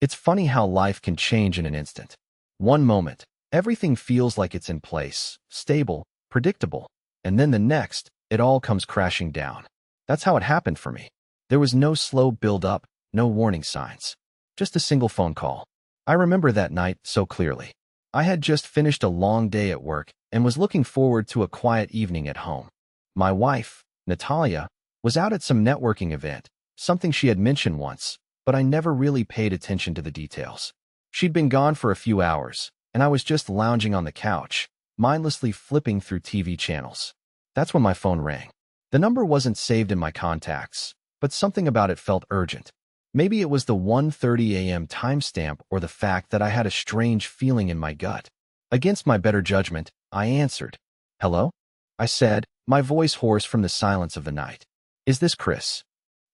It's funny how life can change in an instant. One moment, everything feels like it's in place, stable, predictable, and then the next, it all comes crashing down. That's how it happened for me. There was no slow build-up, no warning signs. Just a single phone call. I remember that night so clearly. I had just finished a long day at work and was looking forward to a quiet evening at home. My wife, Natalia, was out at some networking event, something she had mentioned once, but I never really paid attention to the details. She'd been gone for a few hours, and I was just lounging on the couch, mindlessly flipping through TV channels. That's when my phone rang. The number wasn't saved in my contacts, but something about it felt urgent. Maybe it was the 1:30 a.m. timestamp or the fact that I had a strange feeling in my gut. Against my better judgment, I answered. "Hello?" I said, my voice hoarse from the silence of the night. "Is this Chris?"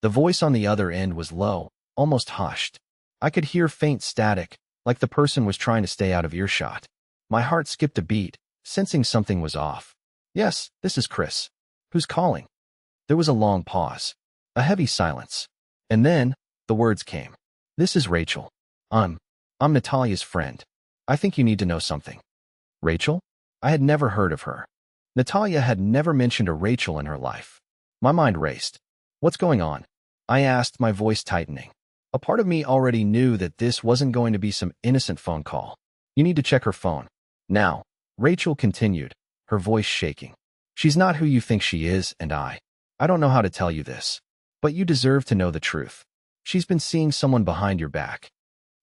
The voice on the other end was low, almost hushed. I could hear faint static, like the person was trying to stay out of earshot. My heart skipped a beat, sensing something was off. "Yes, this is Chris. Who's calling?" There was a long pause, a heavy silence. And then, the words came. "This is Rachel. I'm Natalia's friend. I think you need to know something." Rachel? I had never heard of her. Natalia had never mentioned a Rachel in her life. My mind raced. "What's going on?" I asked, my voice tightening. A part of me already knew that this wasn't going to be some innocent phone call. "You need to check her phone. Now," Rachel continued, her voice shaking. "She's not who you think she is, and I don't know how to tell you this, but you deserve to know the truth. She's been seeing someone behind your back."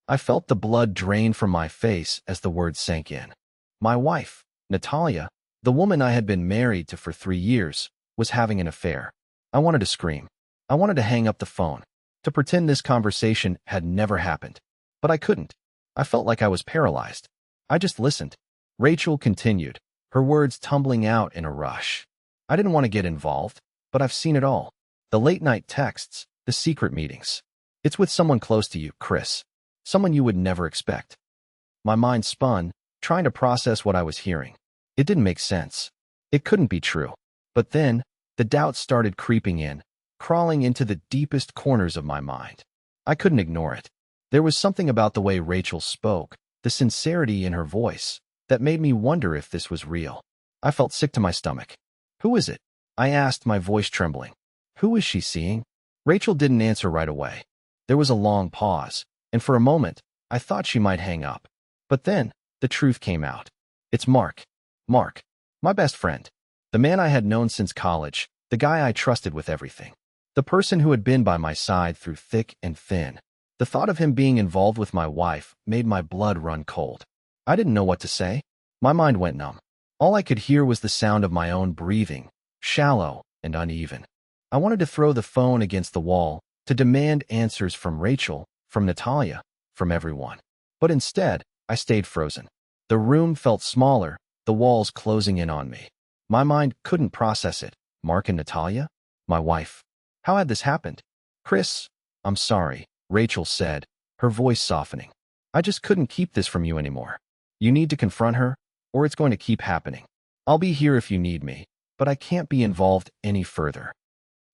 I felt the blood drain from my face as the words sank in. My wife, Natalia, the woman I had been married to for 3 years, was having an affair. I wanted to scream. I wanted to hang up the phone, to pretend this conversation had never happened. But I couldn't. I felt like I was paralyzed. I just listened. Rachel continued, her words tumbling out in a rush. "I didn't want to get involved, but I've seen it all. The late-night texts, the secret meetings. It's with someone close to you, Chris. Someone you would never expect." My mind spun, trying to process what I was hearing. It didn't make sense. It couldn't be true. But then, the doubts started creeping in, crawling into the deepest corners of my mind. I couldn't ignore it. There was something about the way Rachel spoke, the sincerity in her voice, that made me wonder if this was real. I felt sick to my stomach. "Who is it?" I asked, my voice trembling. "Who is she seeing?" Rachel didn't answer right away. There was a long pause, and for a moment, I thought she might hang up. But then, the truth came out. "It's Mark. Mark, my best friend. The man I had known since college, the guy I trusted with everything. The person who had been by my side through thick and thin." The thought of him being involved with my wife made my blood run cold. I didn't know what to say. My mind went numb. All I could hear was the sound of my own breathing, shallow and uneven. I wanted to throw the phone against the wall, to demand answers from Rachel, from Natalia, from everyone. But instead, I stayed frozen. The room felt smaller, the walls closing in on me. My mind couldn't process it. Mark and Natalia? My wife. How had this happened? "Chris, I'm sorry," Rachel said, her voice softening. "I just couldn't keep this from you anymore. You need to confront her, or it's going to keep happening. I'll be here if you need me, but I can't be involved any further."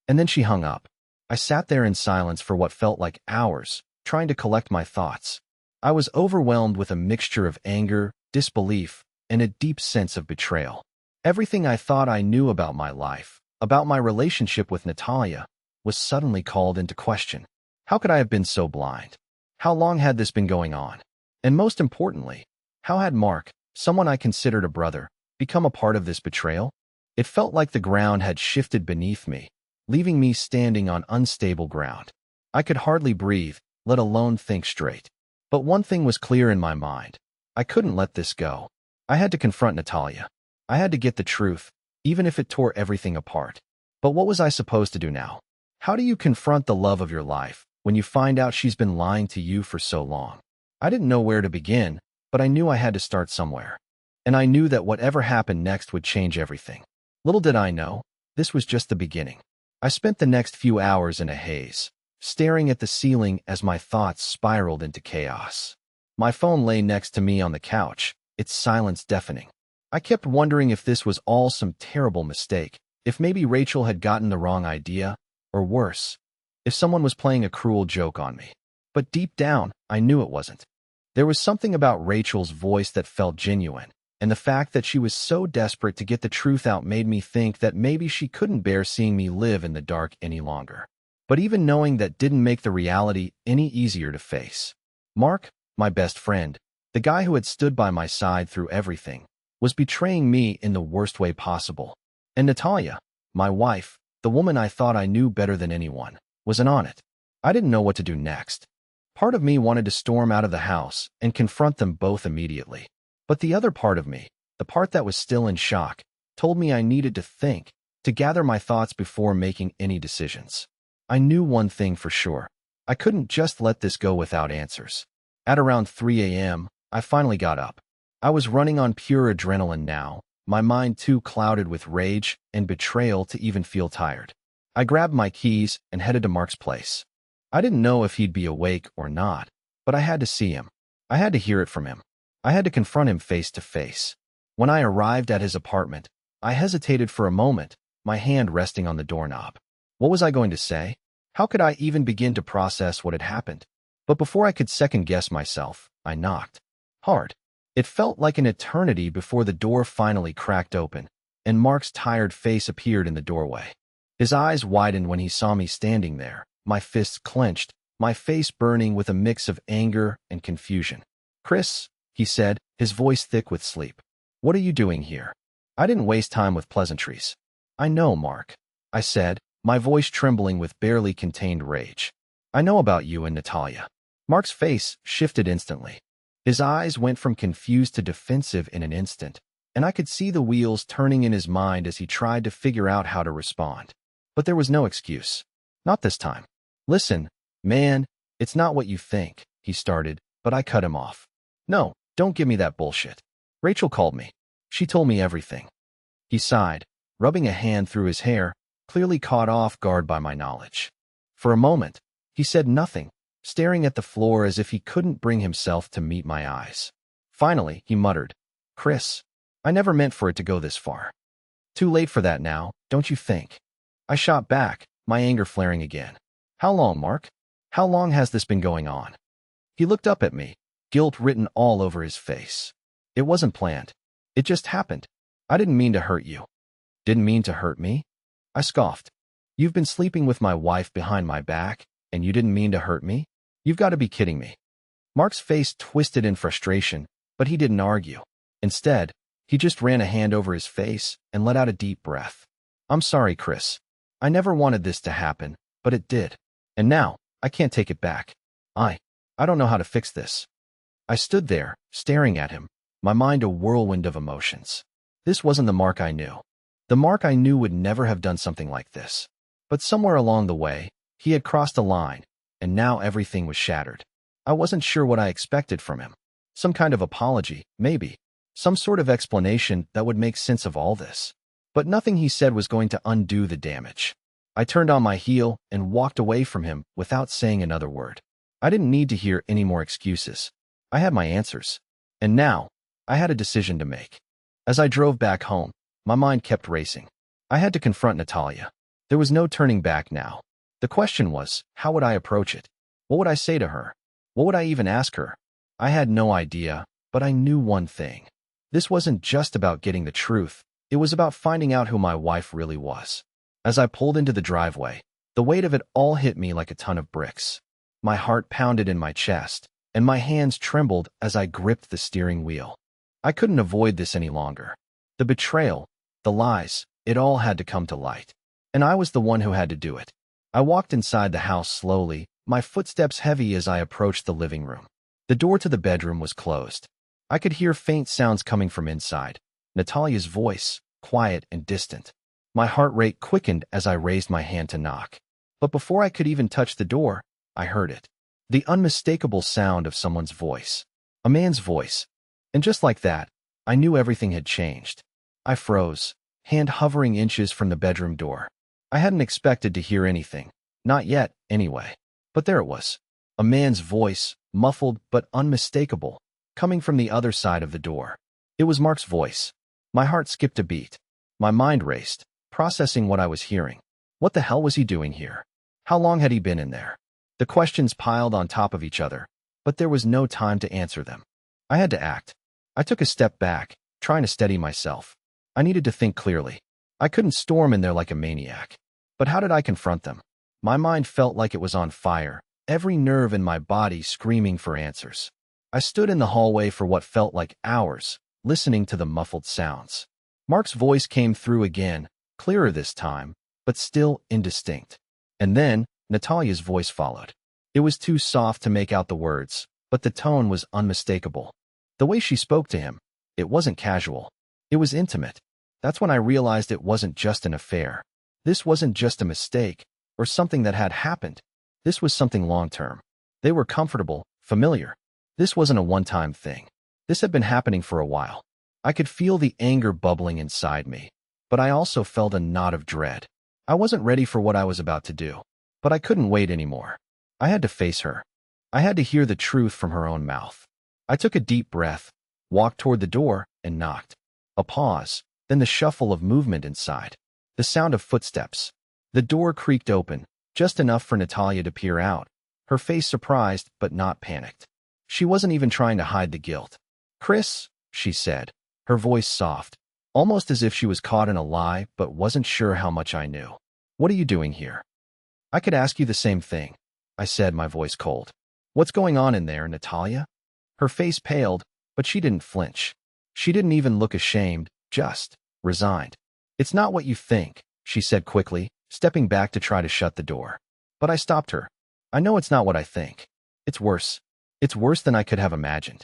And then she hung up. I sat there in silence for what felt like hours, trying to collect my thoughts. I was overwhelmed with a mixture of anger, disbelief, and a deep sense of betrayal. Everything I thought I knew about my life, about my relationship with Natalia, was suddenly called into question. How could I have been so blind? How long had this been going on? And most importantly, how had Mark, someone I considered a brother, become a part of this betrayal? It felt like the ground had shifted beneath me, leaving me standing on unstable ground. I could hardly breathe, let alone think straight. But one thing was clear in my mind. I couldn't let this go. I had to confront Natalia. I had to get the truth, even if it tore everything apart. But what was I supposed to do now? How do you confront the love of your life when you find out she's been lying to you for so long? I didn't know where to begin, but I knew I had to start somewhere. And I knew that whatever happened next would change everything. Little did I know, this was just the beginning. I spent the next few hours in a haze, staring at the ceiling as my thoughts spiraled into chaos. My phone lay next to me on the couch, its silence deafening. I kept wondering if this was all some terrible mistake, if maybe Rachel had gotten the wrong idea, or worse, if someone was playing a cruel joke on me. But deep down, I knew it wasn't. There was something about Rachel's voice that felt genuine, and the fact that she was so desperate to get the truth out made me think that maybe she couldn't bear seeing me live in the dark any longer. But even knowing that didn't make the reality any easier to face. Mark, my best friend, the guy who had stood by my side through everything, was betraying me in the worst way possible. And Natalia, my wife, the woman I thought I knew better than anyone, was in on it. I didn't know what to do next. Part of me wanted to storm out of the house and confront them both immediately. But the other part of me, the part that was still in shock, told me I needed to think, to gather my thoughts before making any decisions. I knew one thing for sure. I couldn't just let this go without answers. At around 3 a.m., I finally got up. I was running on pure adrenaline now, my mind too clouded with rage and betrayal to even feel tired. I grabbed my keys and headed to Mark's place. I didn't know if he'd be awake or not, but I had to see him. I had to hear it from him. I had to confront him face to face. When I arrived at his apartment, I hesitated for a moment, my hand resting on the doorknob. What was I going to say? How could I even begin to process what had happened? But before I could second-guess myself, I knocked. Hard. It felt like an eternity before the door finally cracked open, and Mark's tired face appeared in the doorway. His eyes widened when he saw me standing there, my fists clenched, my face burning with a mix of anger and confusion. "Chris," he said, his voice thick with sleep. "What are you doing here?" I didn't waste time with pleasantries. "I know, Mark," I said, my voice trembling with barely contained rage. "I know about you and Natalia." Mark's face shifted instantly. His eyes went from confused to defensive in an instant, and I could see the wheels turning in his mind as he tried to figure out how to respond. But there was no excuse. Not this time. "Listen, man, it's not what you think," he started, but I cut him off. "No, don't give me that bullshit. Rachel called me. She told me everything." He sighed, rubbing a hand through his hair, clearly caught off guard by my knowledge. For a moment, he said nothing, staring at the floor as if he couldn't bring himself to meet my eyes. Finally, he muttered, "Chris, I never meant for it to go this far. Too late for that now, don't you think?" I shot back, my anger flaring again. "How long, Mark? How long has this been going on?" He looked up at me, guilt written all over his face. "It wasn't planned. It just happened. I didn't mean to hurt you." "Didn't mean to hurt me?" I scoffed. "You've been sleeping with my wife behind my back, and you didn't mean to hurt me? You've got to be kidding me." Mark's face twisted in frustration, but he didn't argue. Instead, he just ran a hand over his face and let out a deep breath. "I'm sorry, Chris. I never wanted this to happen, but it did. And now, I can't take it back. I don't know how to fix this." I stood there, staring at him, my mind a whirlwind of emotions. This wasn't the Mark I knew. The Mark I knew would never have done something like this. But somewhere along the way, he had crossed a line, and now everything was shattered. I wasn't sure what I expected from him. Some kind of apology, maybe. Some sort of explanation that would make sense of all this. But nothing he said was going to undo the damage. I turned on my heel and walked away from him without saying another word. I didn't need to hear any more excuses. I had my answers. And now, I had a decision to make. As I drove back home, my mind kept racing. I had to confront Natalia. There was no turning back now. The question was, how would I approach it? What would I say to her? What would I even ask her? I had no idea, but I knew one thing. This wasn't just about getting the truth. It was about finding out who my wife really was. As I pulled into the driveway, the weight of it all hit me like a ton of bricks. My heart pounded in my chest, and my hands trembled as I gripped the steering wheel. I couldn't avoid this any longer. The betrayal, the lies, it all had to come to light. And I was the one who had to do it. I walked inside the house slowly, my footsteps heavy as I approached the living room. The door to the bedroom was closed. I could hear faint sounds coming from inside. Natalia's voice, quiet and distant. My heart rate quickened as I raised my hand to knock. But before I could even touch the door, I heard it. The unmistakable sound of someone's voice. A man's voice. And just like that, I knew everything had changed. I froze, hand hovering inches from the bedroom door. I hadn't expected to hear anything. Not yet, anyway. But there it was. A man's voice, muffled but unmistakable, coming from the other side of the door. It was Mark's voice. My heart skipped a beat. My mind raced, processing what I was hearing. What the hell was he doing here? How long had he been in there? The questions piled on top of each other, but there was no time to answer them. I had to act. I took a step back, trying to steady myself. I needed to think clearly. I couldn't storm in there like a maniac. But how did I confront them? My mind felt like it was on fire, every nerve in my body screaming for answers. I stood in the hallway for what felt like hours, listening to the muffled sounds. Mark's voice came through again, clearer this time, but still indistinct. And then, Natalia's voice followed. It was too soft to make out the words, but the tone was unmistakable. The way she spoke to him, it wasn't casual. It was intimate. That's when I realized it wasn't just an affair. This wasn't just a mistake, or something that had happened. This was something long-term. They were comfortable, familiar. This wasn't a one-time thing. This had been happening for a while. I could feel the anger bubbling inside me, but I also felt a knot of dread. I wasn't ready for what I was about to do, but I couldn't wait anymore. I had to face her. I had to hear the truth from her own mouth. I took a deep breath, walked toward the door, and knocked. A pause, then the shuffle of movement inside. The sound of footsteps. The door creaked open, just enough for Natalia to peer out, her face surprised but not panicked. She wasn't even trying to hide the guilt. "Chris," she said, her voice soft, almost as if she was caught in a lie but wasn't sure how much I knew. "What are you doing here?" "I could ask you the same thing," I said, my voice cold. "What's going on in there, Natalia?" Her face paled, but she didn't flinch. She didn't even look ashamed, just resigned. "It's not what you think," she said quickly, stepping back to try to shut the door. But I stopped her. "I know it's not what I think. It's worse. It's worse than I could have imagined."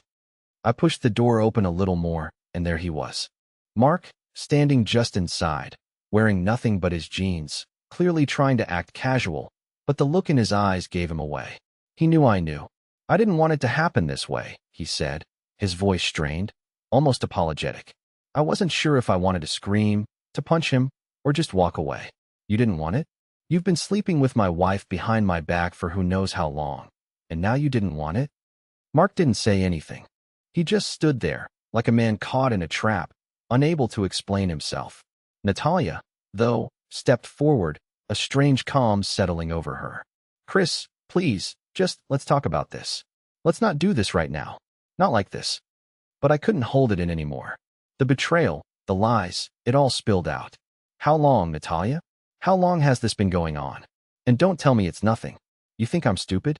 I pushed the door open a little more, and there he was. Mark, standing just inside, wearing nothing but his jeans, clearly trying to act casual, but the look in his eyes gave him away. He knew I knew. "I didn't want it to happen this way," he said, his voice strained, almost apologetic. I wasn't sure if I wanted to scream, to punch him, or just walk away. "You didn't want it? You've been sleeping with my wife behind my back for who knows how long, and now you didn't want it?" Mark didn't say anything. He just stood there, like a man caught in a trap, unable to explain himself. Natalia, though, stepped forward, a strange calm settling over her. "Chris, please, let's talk about this. Let's not do this right now. Not like this." But I couldn't hold it in anymore. The betrayal, the lies, it all spilled out. "How long, Natalia? How long has this been going on? And don't tell me it's nothing. You think I'm stupid?"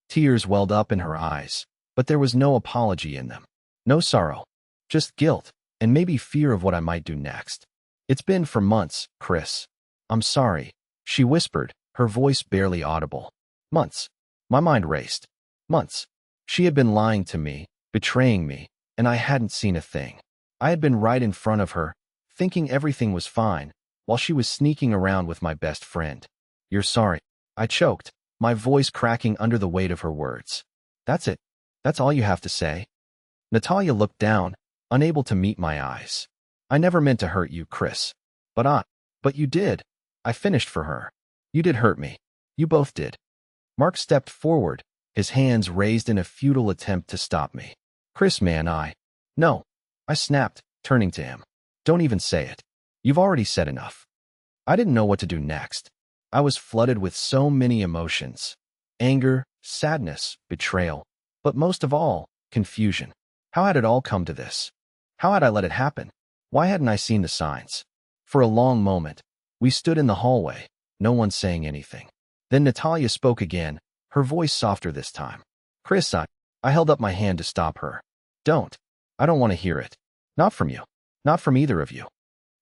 Tears welled up in her eyes, but there was no apology in them. No sorrow. Just guilt, and maybe fear of what I might do next. "It's been for months, Chris. I'm sorry," she whispered, her voice barely audible. "Months." My mind raced. Months. She had been lying to me, betraying me, and I hadn't seen a thing. I had been right in front of her, thinking everything was fine, while she was sneaking around with my best friend. "You're sorry." I choked, my voice cracking under the weight of her words. "That's it? That's all you have to say?" Natalia looked down, unable to meet my eyes. "I never meant to hurt you, Chris. But you did." I finished for her. "You did hurt me. You both did." Mark stepped forward, his hands raised in a futile attempt to stop me. "Chris, man, No," I snapped, turning to him. "Don't even say it. You've already said enough." I didn't know what to do next. I was flooded with so many emotions. Anger, sadness, betrayal, but most of all, confusion. How had it all come to this? How had I let it happen? Why hadn't I seen the signs? For a long moment, we stood in the hallway, no one saying anything. Then Natalia spoke again, her voice softer this time. "Chris, I held up my hand to stop her. "Don't. I don't want to hear it. Not from you. Not from either of you."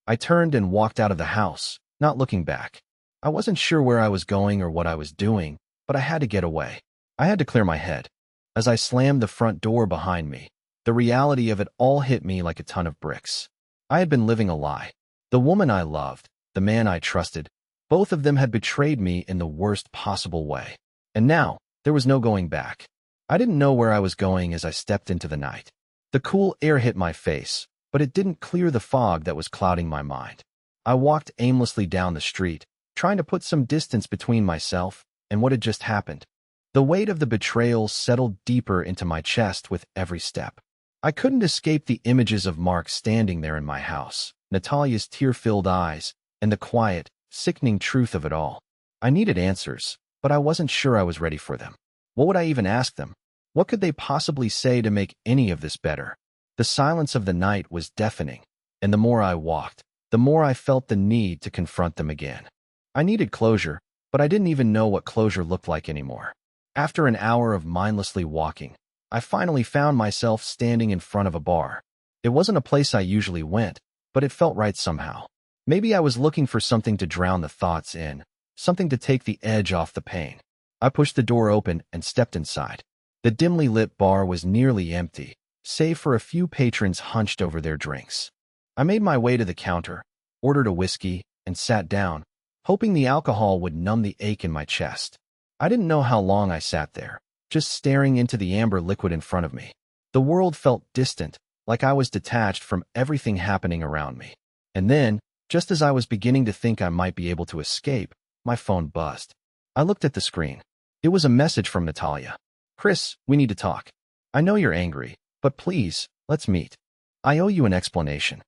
I turned and walked out of the house, not looking back. I wasn't sure where I was going or what I was doing, but I had to get away. I had to clear my head. As I slammed the front door behind me, the reality of it all hit me like a ton of bricks. I had been living a lie. The woman I loved, the man I trusted, both of them had betrayed me in the worst possible way. And now, there was no going back. I didn't know where I was going as I stepped into the night. The cool air hit my face, but it didn't clear the fog that was clouding my mind. I walked aimlessly down the street, trying to put some distance between myself and what had just happened. The weight of the betrayal settled deeper into my chest with every step. I couldn't escape the images of Mark standing there in my house, Natalia's tear-filled eyes, and the quiet, sickening truth of it all. I needed answers, but I wasn't sure I was ready for them. What would I even ask them? What could they possibly say to make any of this better? The silence of the night was deafening, and the more I walked, the more I felt the need to confront them again. I needed closure, but I didn't even know what closure looked like anymore. After an hour of mindlessly walking, I finally found myself standing in front of a bar. It wasn't a place I usually went, but it felt right somehow. Maybe I was looking for something to drown the thoughts in, something to take the edge off the pain. I pushed the door open and stepped inside. The dimly lit bar was nearly empty, save for a few patrons hunched over their drinks. I made my way to the counter, ordered a whiskey, and sat down, hoping the alcohol would numb the ache in my chest. I didn't know how long I sat there, just staring into the amber liquid in front of me. The world felt distant, like I was detached from everything happening around me. And then, just as I was beginning to think I might be able to escape, my phone buzzed. I looked at the screen. It was a message from Natalia. "Chris, we need to talk. I know you're angry, but please, let's meet. I owe you an explanation."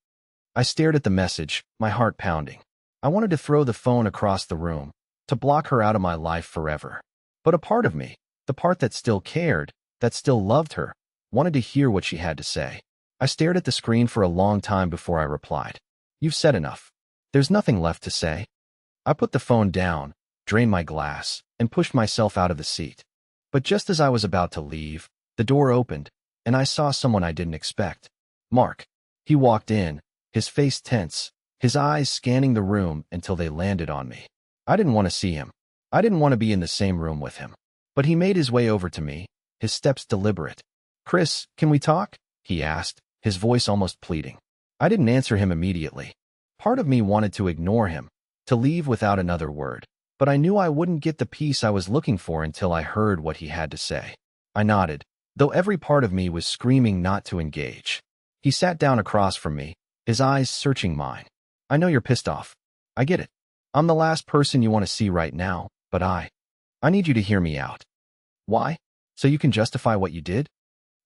I stared at the message, my heart pounding. I wanted to throw the phone across the room, to block her out of my life forever. But a part of me, the part that still cared, that still loved her, wanted to hear what she had to say. I stared at the screen for a long time before I replied. "You've said enough. There's nothing left to say." I put the phone down, drained my glass, and pushed myself out of the seat. But just as I was about to leave, the door opened, and I saw someone I didn't expect. Mark. He walked in, his face tense, his eyes scanning the room until they landed on me. I didn't want to see him. I didn't want to be in the same room with him. But he made his way over to me, his steps deliberate. "Chris, can we talk?" he asked, his voice almost pleading. I didn't answer him immediately. Part of me wanted to ignore him, to leave without another word, but I knew I wouldn't get the peace I was looking for until I heard what he had to say. I nodded, though every part of me was screaming not to engage. He sat down across from me, his eyes searching mine. "I know you're pissed off. I get it. I'm the last person you want to see right now, but I need you to hear me out." "Why? So you can justify what you did?"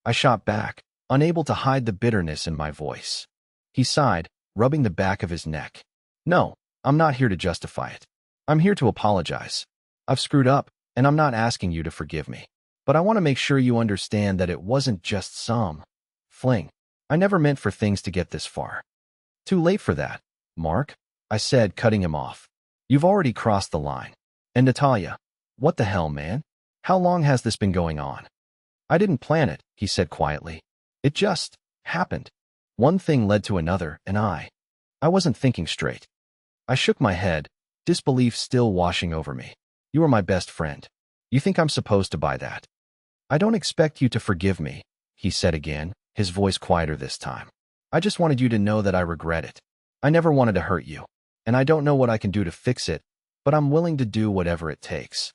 I shot back, unable to hide the bitterness in my voice. He sighed, rubbing the back of his neck. "No, I'm not here to justify it. I'm here to apologize. I've screwed up, and I'm not asking you to forgive me. But I want to make sure you understand that it wasn't just some fling. I never meant for things to get this far." "Too late for that, Mark," I said, cutting him off. "You've already crossed the line. And Natalia, what the hell, man? How long has this been going on?" "I didn't plan it," he said quietly. "It just happened. One thing led to another, and I wasn't thinking straight." I shook my head, disbelief still washing over me. "You are my best friend. You think I'm supposed to buy that?" "I don't expect you to forgive me," he said again, his voice quieter this time. "I just wanted you to know that I regret it. I never wanted to hurt you, and I don't know what I can do to fix it, but I'm willing to do whatever it takes."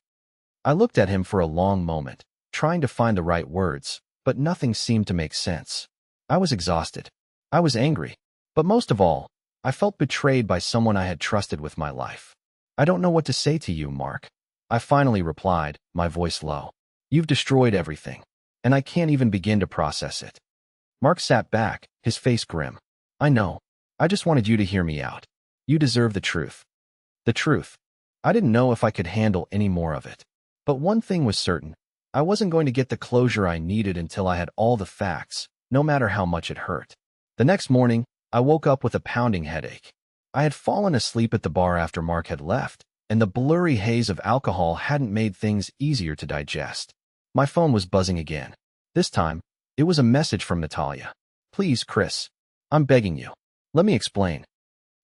I looked at him for a long moment, trying to find the right words, but nothing seemed to make sense. I was exhausted. I was angry. But most of all, I felt betrayed by someone I had trusted with my life. "I don't know what to say to you, Mark," I finally replied, my voice low. "You've destroyed everything, and I can't even begin to process it." Mark sat back, his face grim. "I know. I just wanted you to hear me out. You deserve the truth." The truth. I didn't know if I could handle any more of it. But one thing was certain. I wasn't going to get the closure I needed until I had all the facts, no matter how much it hurt. The next morning, I woke up with a pounding headache. I had fallen asleep at the bar after Mark had left, and the blurry haze of alcohol hadn't made things easier to digest. My phone was buzzing again. This time, it was a message from Natalia. "Please, Chris. I'm begging you. Let me explain."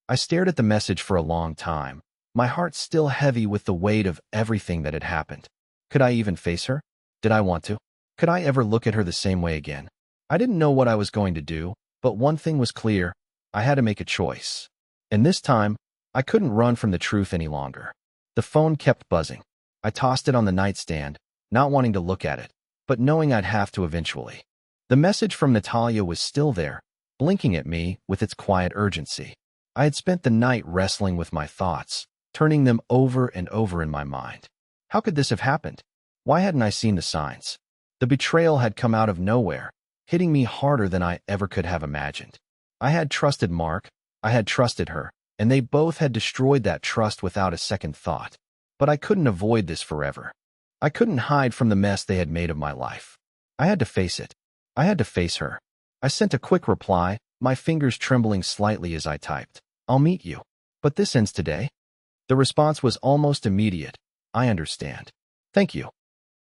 I stared at the message for a long time, my heart still heavy with the weight of everything that had happened. Could I even face her? Did I want to? Could I ever look at her the same way again? I didn't know what I was going to do, but one thing was clear. I had to make a choice. And this time, I couldn't run from the truth any longer. The phone kept buzzing. I tossed it on the nightstand, not wanting to look at it, but knowing I'd have to eventually. The message from Natalia was still there, blinking at me with its quiet urgency. I had spent the night wrestling with my thoughts, turning them over and over in my mind. How could this have happened? Why hadn't I seen the signs? The betrayal had come out of nowhere, hitting me harder than I ever could have imagined. I had trusted Mark, I had trusted her, and they both had destroyed that trust without a second thought. But I couldn't avoid this forever. I couldn't hide from the mess they had made of my life. I had to face it. I had to face her. I sent a quick reply, my fingers trembling slightly as I typed, "I'll meet you. But this ends today." The response was almost immediate. "I understand. Thank you."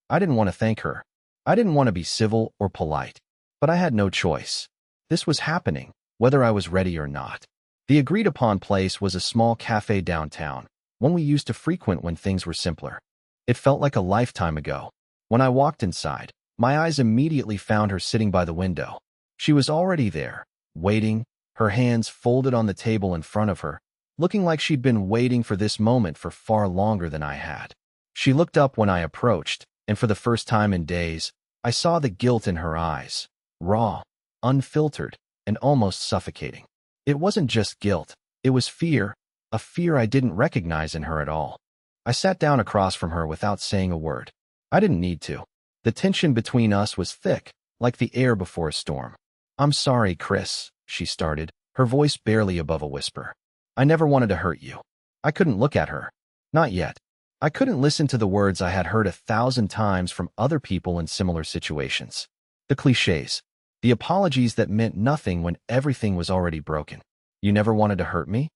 I didn't want to thank her. I didn't want to be civil or polite. But I had no choice. This was happening, whether I was ready or not. The agreed-upon place was a small cafe downtown, one we used to frequent when things were simpler. It felt like a lifetime ago. When I walked inside, my eyes immediately found her sitting by the window. She was already there, waiting, her hands folded on the table in front of her, looking like she'd been waiting for this moment for far longer than I had. She looked up when I approached, and for the first time in days, I saw the guilt in her eyes, raw, unfiltered, and almost suffocating. It wasn't just guilt, it was fear, a fear I didn't recognize in her at all. I sat down across from her without saying a word. I didn't need to. The tension between us was thick, like the air before a storm. "I'm sorry, Chris," she started, her voice barely above a whisper. "I never wanted to hurt you." I couldn't look at her. Not yet. I couldn't listen to the words I had heard 1,000 times from other people in similar situations. The cliches. The apologies that meant nothing when everything was already broken. "You never wanted to hurt me?"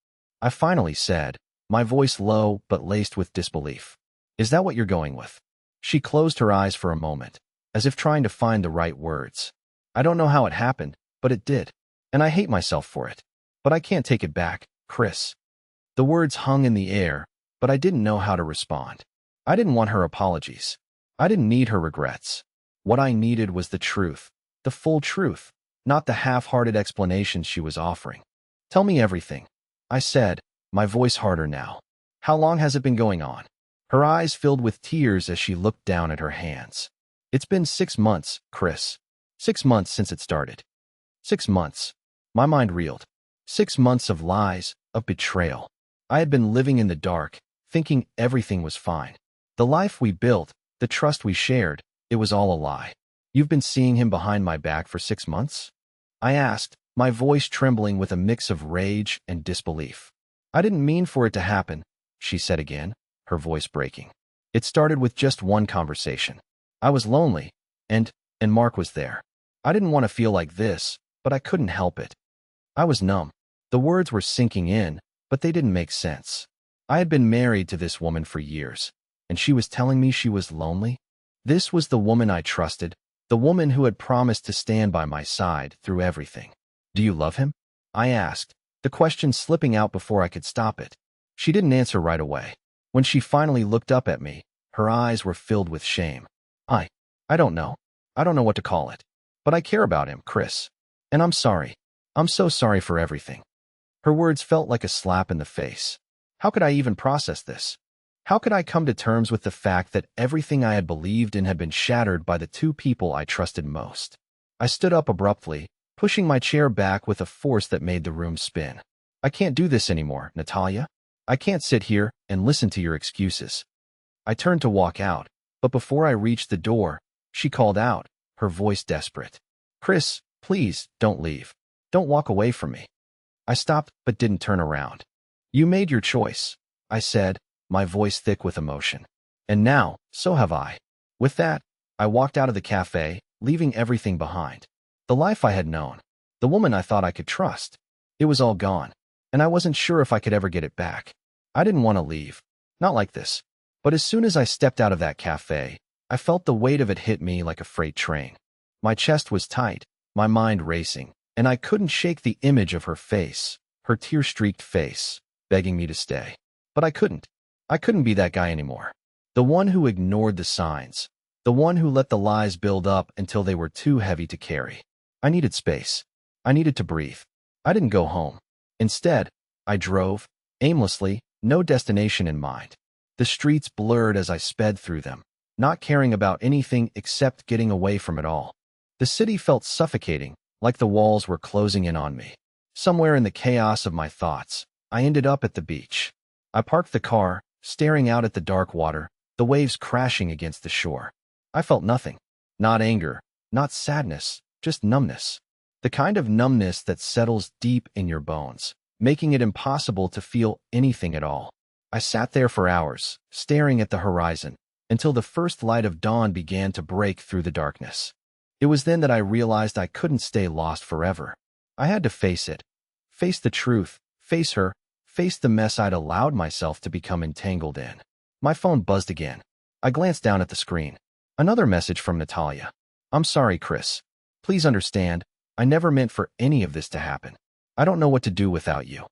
I finally said, my voice low but laced with disbelief. "Is that what you're going with?" She closed her eyes for a moment, as if trying to find the right words. "I don't know how it happened, but it did. And I hate myself for it. But I can't take it back, Chris." The words hung in the air, but I didn't know how to respond. I didn't want her apologies. I didn't need her regrets. What I needed was the truth, the full truth, not the half-hearted explanations she was offering. "Tell me everything," I said, my voice harder now. "How long has it been going on?" Her eyes filled with tears as she looked down at her hands. "It's been 6 months, Chris. 6 months since it started." 6 months. My mind reeled. 6 months of lies, of betrayal. I had been living in the dark, thinking everything was fine. The life we built, the trust we shared, it was all a lie. "You've been seeing him behind my back for 6 months?" I asked, my voice trembling with a mix of rage and disbelief. "I didn't mean for it to happen," she said again, her voice breaking. "It started with just one conversation. I was lonely, and Mark was there. I didn't want to feel like this, but I couldn't help it." I was numb. The words were sinking in, but they didn't make sense. I had been married to this woman for years, and she was telling me she was lonely? This was the woman I trusted, the woman who had promised to stand by my side through everything. "Do you love him?" I asked, the question slipping out before I could stop it. She didn't answer right away. When she finally looked up at me, her eyes were filled with shame. I don't know. I don't know what to call it. But I care about him, Chris. And I'm sorry. I'm so sorry for everything." Her words felt like a slap in the face. How could I even process this? How could I come to terms with the fact that everything I had believed in had been shattered by the two people I trusted most? I stood up abruptly, pushing my chair back with a force that made the room spin. "I can't do this anymore, Natalia. I can't sit here and listen to your excuses." I turned to walk out, but before I reached the door, she called out, her voice desperate. "Chris, please, don't leave. Don't walk away from me." I stopped but didn't turn around. "You made your choice," I said, my voice thick with emotion. "And now, so have I." With that, I walked out of the cafe, leaving everything behind. The life I had known, the woman I thought I could trust. It was all gone, and I wasn't sure if I could ever get it back. I didn't want to leave. Not like this. But as soon as I stepped out of that cafe, I felt the weight of it hit me like a freight train. My chest was tight, my mind racing, and I couldn't shake the image of her face, her tear-streaked face, begging me to stay. But I couldn't. I couldn't be that guy anymore. The one who ignored the signs. The one who let the lies build up until they were too heavy to carry. I needed space. I needed to breathe. I didn't go home. Instead, I drove, aimlessly, no destination in mind. The streets blurred as I sped through them, not caring about anything except getting away from it all. The city felt suffocating, like the walls were closing in on me. Somewhere in the chaos of my thoughts, I ended up at the beach. I parked the car, staring out at the dark water, the waves crashing against the shore. I felt nothing. Not anger, not sadness, just numbness. The kind of numbness that settles deep in your bones, making it impossible to feel anything at all. I sat there for hours, staring at the horizon, until the first light of dawn began to break through the darkness. It was then that I realized I couldn't stay lost forever. I had to face it. Face the truth, face her, face the mess I'd allowed myself to become entangled in. My phone buzzed again. I glanced down at the screen. Another message from Natalia. "I'm sorry, Chris. Please understand, I never meant for any of this to happen. I don't know what to do without you."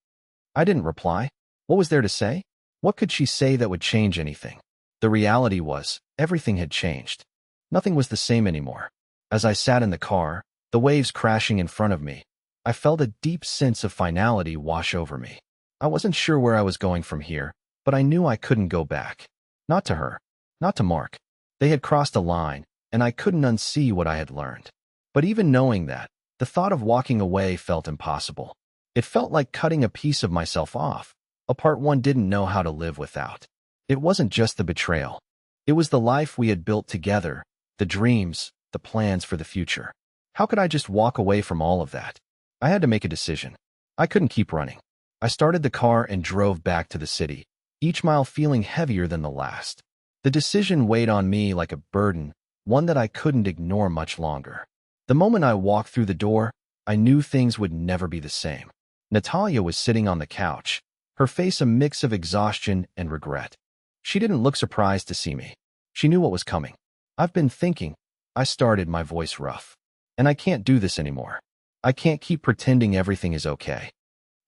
I didn't reply. What was there to say? What could she say that would change anything? The reality was, everything had changed. Nothing was the same anymore. As I sat in the car, the waves crashing in front of me, I felt a deep sense of finality wash over me. I wasn't sure where I was going from here, but I knew I couldn't go back. Not to her. Not to Mark. They had crossed a line, and I couldn't unsee what I had learned. But even knowing that, the thought of walking away felt impossible. It felt like cutting a piece of myself off, a part one didn't know how to live without. It wasn't just the betrayal. It was the life we had built together, the dreams, the plans for the future. How could I just walk away from all of that? I had to make a decision. I couldn't keep running. I started the car and drove back to the city, each mile feeling heavier than the last. The decision weighed on me like a burden, one that I couldn't ignore much longer. The moment I walked through the door, I knew things would never be the same. Natalia was sitting on the couch, her face a mix of exhaustion and regret. She didn't look surprised to see me. She knew what was coming. "I've been thinking," I started, my voice rough. "And I can't do this anymore. I can't keep pretending everything is okay."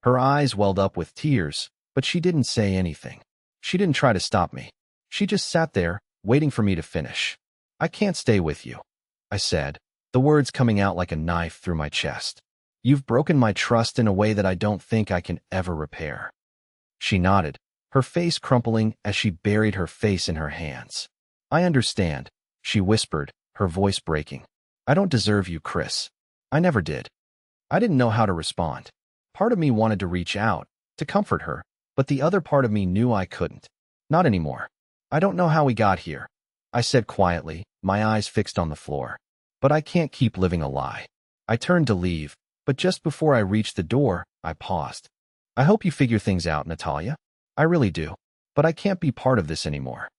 Her eyes welled up with tears, but she didn't say anything. She didn't try to stop me. She just sat there, waiting for me to finish. "I can't stay with you," I said, the words coming out like a knife through my chest. "You've broken my trust in a way that I don't think I can ever repair." She nodded, her face crumpling as she buried her face in her hands. "I understand," she whispered, her voice breaking. "I don't deserve you, Chris. I never did." I didn't know how to respond. Part of me wanted to reach out, to comfort her, but the other part of me knew I couldn't. Not anymore. "I don't know how we got here," I said quietly, my eyes fixed on the floor. "But I can't keep living a lie." I turned to leave, but just before I reached the door, I paused. "I hope you figure things out, Natalia. I really do. But I can't be part of this anymore."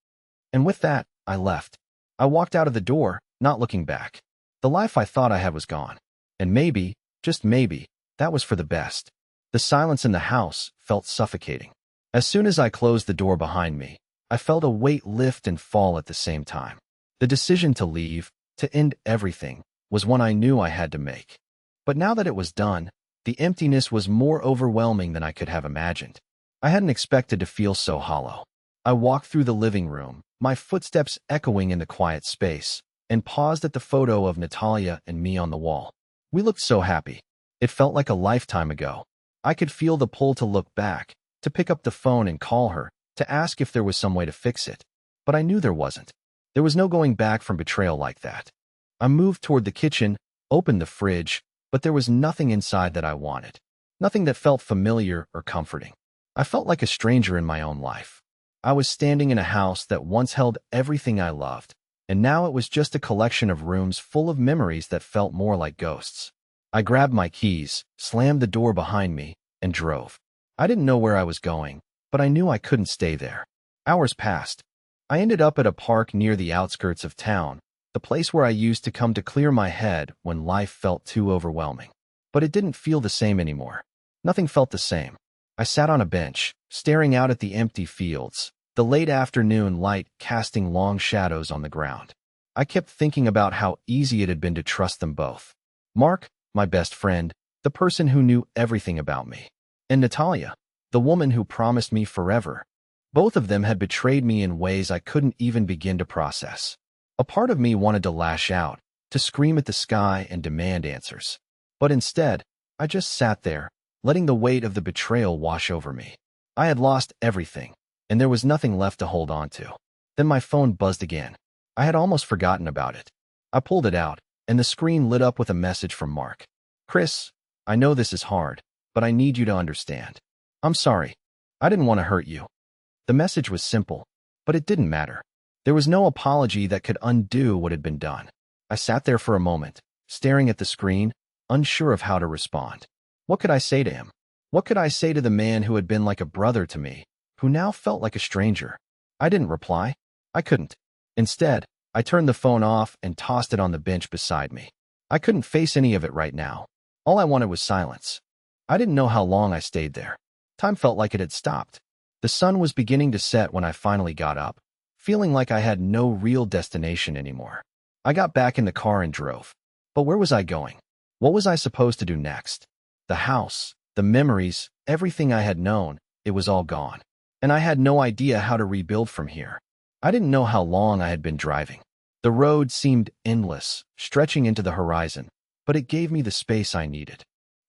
And with that, I left. I walked out of the door, not looking back. The life I thought I had was gone. And maybe, just maybe, that was for the best. The silence in the house felt suffocating. As soon as I closed the door behind me, I felt a weight lift and fall at the same time. The decision to leave, to end everything, was one I knew I had to make. But now that it was done, the emptiness was more overwhelming than I could have imagined. I hadn't expected to feel so hollow. I walked through the living room, my footsteps echoing in the quiet space, and paused at the photo of Natalia and me on the wall. We looked so happy. It felt like a lifetime ago. I could feel the pull to look back, to pick up the phone and call her, to ask if there was some way to fix it. But I knew there wasn't. There was no going back from betrayal like that. I moved toward the kitchen, opened the fridge, but there was nothing inside that I wanted. Nothing that felt familiar or comforting. I felt like a stranger in my own life. I was standing in a house that once held everything I loved, and now it was just a collection of rooms full of memories that felt more like ghosts. I grabbed my keys, slammed the door behind me, and drove. I didn't know where I was going, but I knew I couldn't stay there. Hours passed. I ended up at a park near the outskirts of town, the place where I used to come to clear my head when life felt too overwhelming. But it didn't feel the same anymore. Nothing felt the same. I sat on a bench, staring out at the empty fields, the late afternoon light casting long shadows on the ground. I kept thinking about how easy it had been to trust them both. Mark, my best friend, the person who knew everything about me, and Natalia, the woman who promised me forever. Both of them had betrayed me in ways I couldn't even begin to process. A part of me wanted to lash out, to scream at the sky and demand answers. But instead, I just sat there, letting the weight of the betrayal wash over me. I had lost everything, and there was nothing left to hold on to. Then my phone buzzed again. I had almost forgotten about it. I pulled it out, and the screen lit up with a message from Mark. "Chris, I know this is hard, but I need you to understand. I'm sorry. I didn't want to hurt you." The message was simple, but it didn't matter. There was no apology that could undo what had been done. I sat there for a moment, staring at the screen, unsure of how to respond. What could I say to him? What could I say to the man who had been like a brother to me, who now felt like a stranger. I didn't reply. I couldn't. Instead, I turned the phone off and tossed it on the bench beside me. I couldn't face any of it right now. All I wanted was silence. I didn't know how long I stayed there. Time felt like it had stopped. The sun was beginning to set when I finally got up, feeling like I had no real destination anymore. I got back in the car and drove. But where was I going? What was I supposed to do next? The house, the memories, everything I had known, it was all gone. And I had no idea how to rebuild from here. I didn't know how long I had been driving. The road seemed endless, stretching into the horizon, but it gave me the space I needed.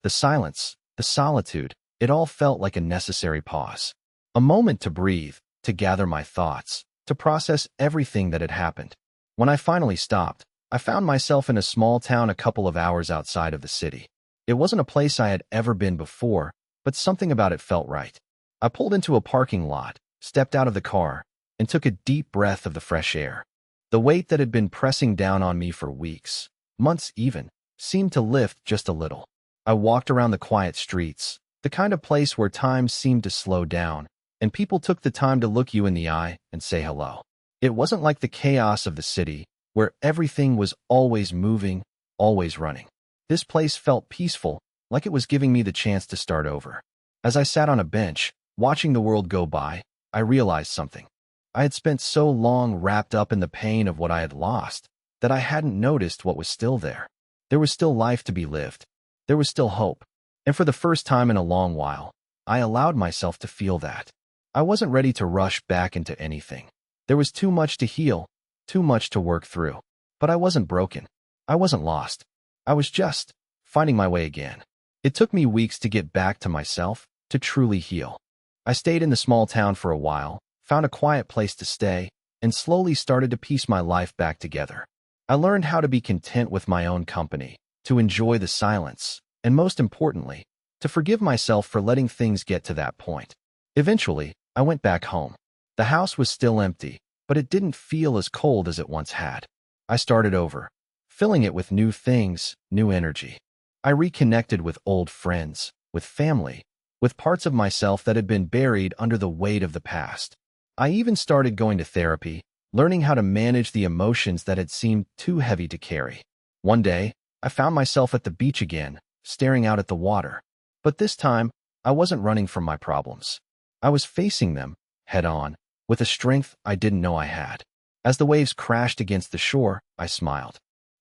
The silence, the solitude, it all felt like a necessary pause. A moment to breathe, to gather my thoughts, to process everything that had happened. When I finally stopped, I found myself in a small town a couple of hours outside of the city. It wasn't a place I had ever been before, but something about it felt right. I pulled into a parking lot, stepped out of the car, and took a deep breath of the fresh air. The weight that had been pressing down on me for weeks, months even, seemed to lift just a little. I walked around the quiet streets, the kind of place where time seemed to slow down, and people took the time to look you in the eye and say hello. It wasn't like the chaos of the city, where everything was always moving, always running. This place felt peaceful, like it was giving me the chance to start over. As I sat on a bench, watching the world go by, I realized something. I had spent so long wrapped up in the pain of what I had lost that I hadn't noticed what was still there. There was still life to be lived. There was still hope. And for the first time in a long while, I allowed myself to feel that. I wasn't ready to rush back into anything. There was too much to heal, too much to work through. But I wasn't broken. I wasn't lost. I was just finding my way again. It took me weeks to get back to myself, to truly heal. I stayed in the small town for a while, found a quiet place to stay, and slowly started to piece my life back together. I learned how to be content with my own company, to enjoy the silence, and most importantly, to forgive myself for letting things get to that point. Eventually, I went back home. The house was still empty, but it didn't feel as cold as it once had. I started over, filling it with new things, new energy. I reconnected with old friends, with family, with parts of myself that had been buried under the weight of the past. I even started going to therapy, learning how to manage the emotions that had seemed too heavy to carry. One day, I found myself at the beach again, staring out at the water. But this time, I wasn't running from my problems. I was facing them, head on, with a strength I didn't know I had. As the waves crashed against the shore, I smiled.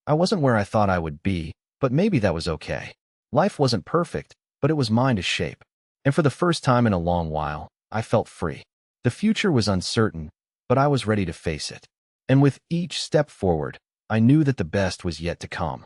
I wasn't where I thought I would be, but maybe that was okay. Life wasn't perfect, but it was mine to shape. And for the first time in a long while, I felt free. The future was uncertain, but I was ready to face it. And with each step forward, I knew that the best was yet to come.